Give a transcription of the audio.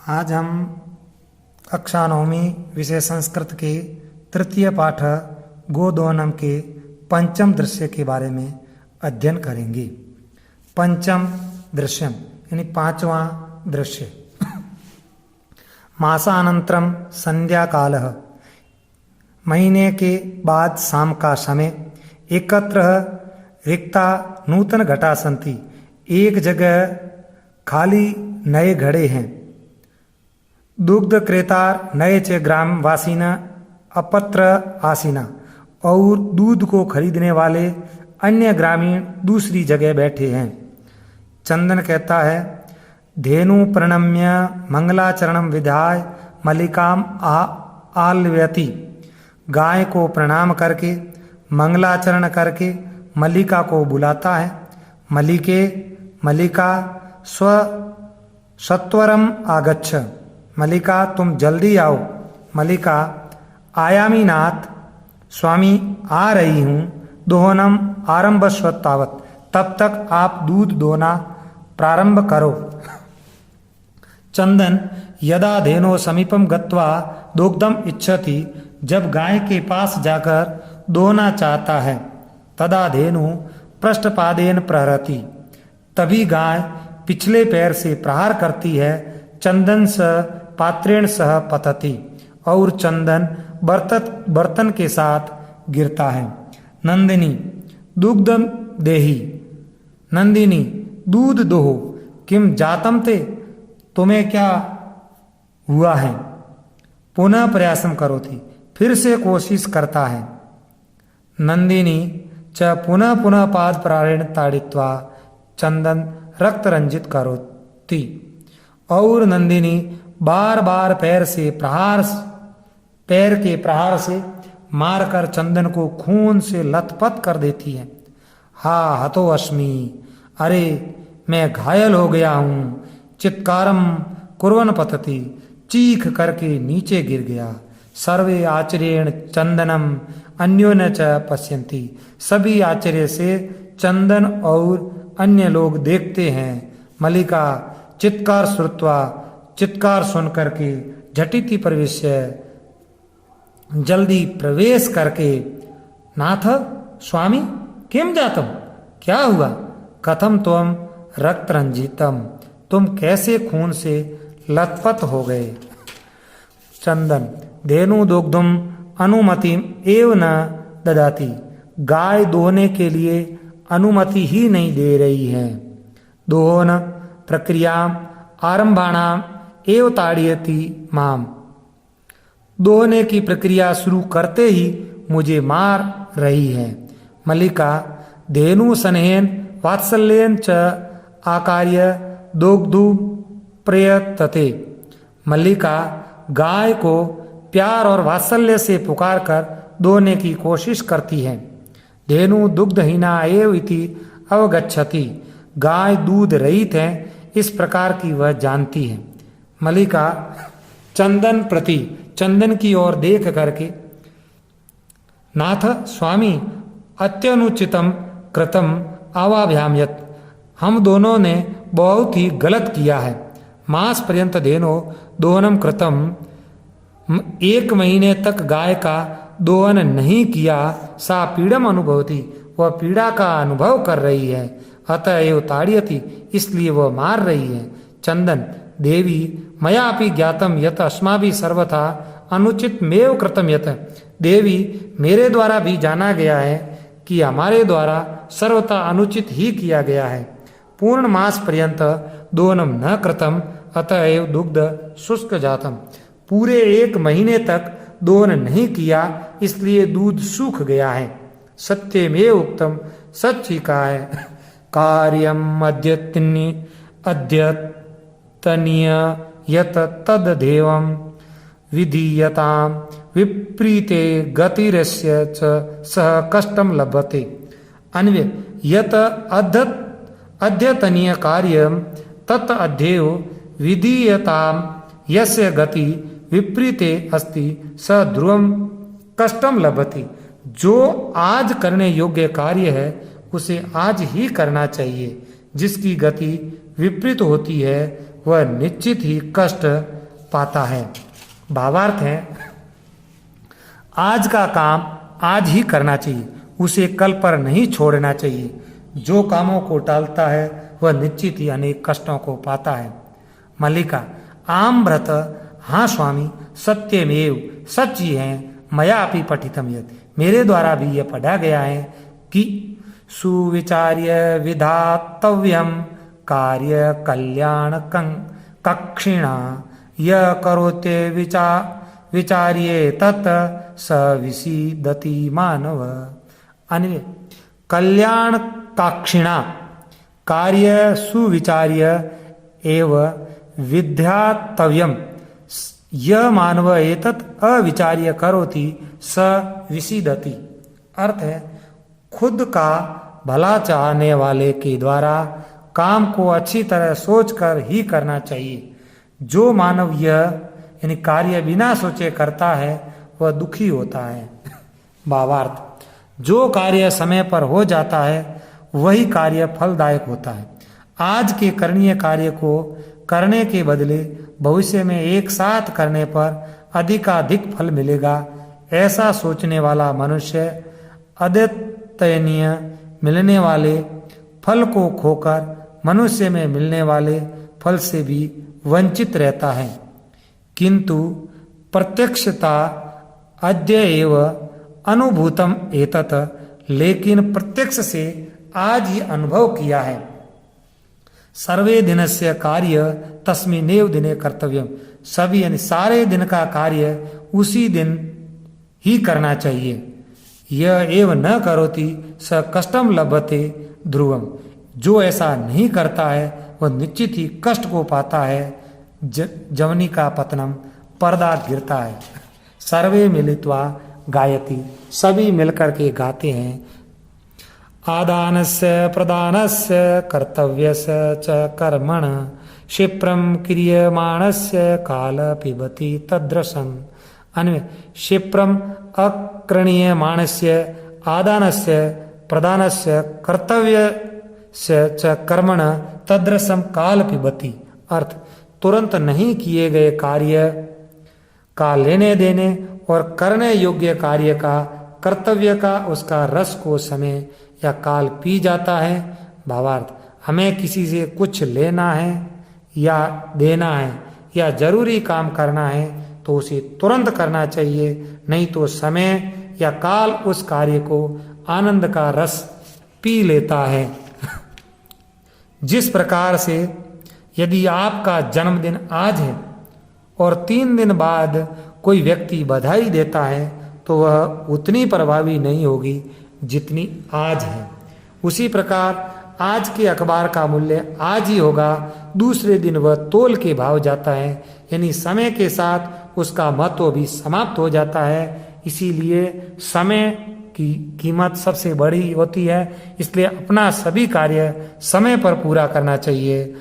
आज हम कक्षा 9वीं विषय संस्कृत के तृतीय पाठ गोदोहनम के पंचम दृश्य के बारे में अध्ययन करेंगे। पंचम दृश्यम यानी पांचवा दृश्य। मासानंतरम संध्या कालः, महीने के बाद शाम का समय। एकत्र रिक्ता नूतन घटा संति, एक जगह खाली नए घड़े हैं। दुग्ध क्रेतार नए च ग्राम वासीना अपत्र आसीना, और दूध को खरीदने वाले अन्य ग्रामीण दूसरी जगह बैठे हैं। चंदन कहता है, धेनु प्रणम्य मंगलाचरणम विधाय मलिकाम आलव्यति। गाय को प्रणाम करके मंगलाचरण करके मलिका को बुलाता है। मलिका सत्वरम आगच्छ, मलिका तुम जल्दी आओ। मलिका आयामी नाथ, स्वामी आ रही हूँ। दोहनम आरंभस्व तावत, तब तक आप दूध दोना प्रारंभ करो। चंदन यदा धेनो समीपम गत्वा दुग्धम इच्छति, जब गाय के पास जाकर दोहना चाहता है। तदा धेनु पृष्ठपादेन प्रहरति, तभी गाय पिछले पैर से प्रहार करती है। चंदन स पात्रेण सह पतति, और चंदन बर्तन के साथ गिरता है। नंदिनी दुग्धम देहि, नंदिनी दूध दोहो। किम जातम ते, तुम्हें क्या हुआ है। पुनः प्रयासम करोति, फिर से कोशिश करता है। नंदिनी च पुनः पुनः पाद प्राणेण ताड़ित्वा चंदन रक्त रंजित करोति, और नंदिनी बार बार पैर के प्रहार से मारकर चंदन को खून से लथपथ कर देती है। हा हतो अस्मि, अरे मैं घायल हो गया हूँ। चित्कारम कुर्वन पतति, चीख करके नीचे गिर गया। सर्वे आचर्येण चंदनम अन्योन च पश्यन्ति, सभी आश्चर्य से चंदन और अन्य लोग देखते हैं। मलिका चित्कार श्रुत्वा, चित्कार सुन करके झटिति प्रवेश्य, जल्दी प्रवेश करके, नाथ स्वामी किम जातम, क्या हुआ। कथम त्वम रक्त रंजितम, तुम कैसे खून से लथपथ हो गए। चंदन धेनु दुग्धम अनुमति एव न ददाति, गाय दोहने के लिए अनुमति ही नहीं दे रही है। दोहन प्रक्रिया आरंभाणाम एव ताड़यति माम, दोहने की प्रक्रिया शुरू करते ही मुझे मार रही है। मलिका धेनु स्नेहन वात्सल्यन च आकार्य दुग्धु प्रयतते, मलिका गाय को प्यार और वात्सल्य से पुकार कर दोहने की कोशिश करती है। धेनु दुग्धहीना एव इति अवगच्छति, गाय दूध रहित है इस प्रकार की वह जानती है। मलिका चंदन प्रति, चंदन की ओर देख करके, नाथ स्वामी अत्यनुचितम कृतम आवाभ्याम यत, हम दोनों ने बहुत ही गलत किया है। मास पर्यंत धेनो दोहनम कृतम, 1 महीने तक गाय का दोहन नहीं किया। सा पीड़म अनुभवती, वह पीड़ा का अनुभव कर रही है। अतएव ताड़यति, इसलिए वह मार रही है। चंदन देवी मया अपि ज्ञातम यत अस्माभि सर्वथा अनुचित मेव कृतम यत, देवी मेरे द्वारा भी जाना गया है कि हमारे द्वारा सर्वथा अनुचित ही किया गया है। पूर्ण मास पर्यंत दोहनम न कृतम अतएव दुग्ध शुष्क जातम, पूरे 1 महीने तक दोहन नहीं किया इसलिए दूध सूख गया है। सत्यमेव उक्तम, सच ही कहा है। कार्यम अद्यतनीय यत तद देवम विधीयताम विप्रीते गतिरस्य च सह कष्टम लभते। अन्वय यत अद्यतनीय कार्यम तत् अध्येयो विधीयताम यस्य गति विपरीते अस्ति स ध्रुवम कष्टम लभते। जो आज करने योग्य कार्य है उसे आज ही करना चाहिए, जिसकी गति विपरीत होती है वह निश्चित ही कष्ट पाता है। भावार्थ है, आज का काम आज ही करना चाहिए, उसे कल पर नहीं छोड़ना चाहिए। जो कामों को टालता है वह निश्चित ही अनेक कष्टों को पाता है। मल्लिका, आम भ्रत, हाँ स्वामी, सत्यमेव, सच ही है। मया अपि पठितम यत्, मेरे द्वारा भी यह पढ़ा गया है कि सुविचार्य विधातव्यम कार्य कल्याण कक्षिणा यह करोते विचार्ये तत् स विसीदति मानव। अन्य कल्याण काक्षिणा कार्य सुविचार्य एव विध्यातव्यम यह मानव एतत् अविचार्य करोति स विसीदति। अर्थ है, खुद का भला चाहने वाले के द्वारा काम को अच्छी तरह सोचकर ही करना चाहिए। जो मानव यह यानी कार्य बिना सोचे करता है वह दुखी होता है। भावार्थ, जो कार्य समय पर हो जाता है वही कार्य फलदायक होता है। आज के करणीय कार्य को करने के बदले भविष्य में एक साथ करने पर अधिकाधिक फल मिलेगा, ऐसा सोचने वाला मनुष्य अद्वितीय मिलने वाले फल को खोकर मनुष्य में मिलने वाले फल से भी वंचित रहता है। किंतु प्रत्यक्षता अद्य एव अनुभूतम एतत्, लेकिन प्रत्यक्ष से आज ही अनुभव किया है। सर्वे दिनस्य कार्य तस्मिन्नेव दिने कर्तव्यम, सभी यानी सारे दिन का कार्य उसी दिन ही करना चाहिए। यह एव न करोति स कष्टम लभते ध्रुवम, जो ऐसा नहीं करता है वह निश्चित ही कष्ट को पाता है। जवनी का पतनम, पर्दा गिरता है। सर्वे मिलित्वा गायति, सभी मिलकर के गाते हैं। आदानस्य प्रदानस्य कर्तव्यस्य च कर्मण क्षिप्रम क्रियमाणस्य काल पिबति तद्रसम्। अन्य क्षिप्रम अक्रणीयमाणस्य आदानस्य प्रदानस्य कर्तव्यस्य च कर्मण तद्रसम् काल पिबति। अर्थ, तुरंत नहीं किए गए कार्य का लेने देने और करने योग्य कार्य का कर्तव्य का उसका रस को समय या काल पी जाता है। भावार्थ, हमें किसी से कुछ लेना है या देना है या जरूरी काम करना है तो उसे तुरंत करना चाहिए, नहीं तो समय या काल उस कार्य को आनंद का रस पी लेता है। जिस प्रकार से यदि आपका जन्मदिन आज है और 3 दिन बाद कोई व्यक्ति बधाई देता है तो वह उतनी प्रभावी नहीं होगी जितनी आज है। उसी प्रकार आज के अखबार का मूल्य आज ही होगा, दूसरे दिन वह तोल के भाव जाता है, यानी समय के साथ उसका महत्व भी समाप्त हो जाता है। इसीलिए समय की कीमत सबसे बड़ी होती है, इसलिए अपना सभी कार्य समय पर पूरा करना चाहिए।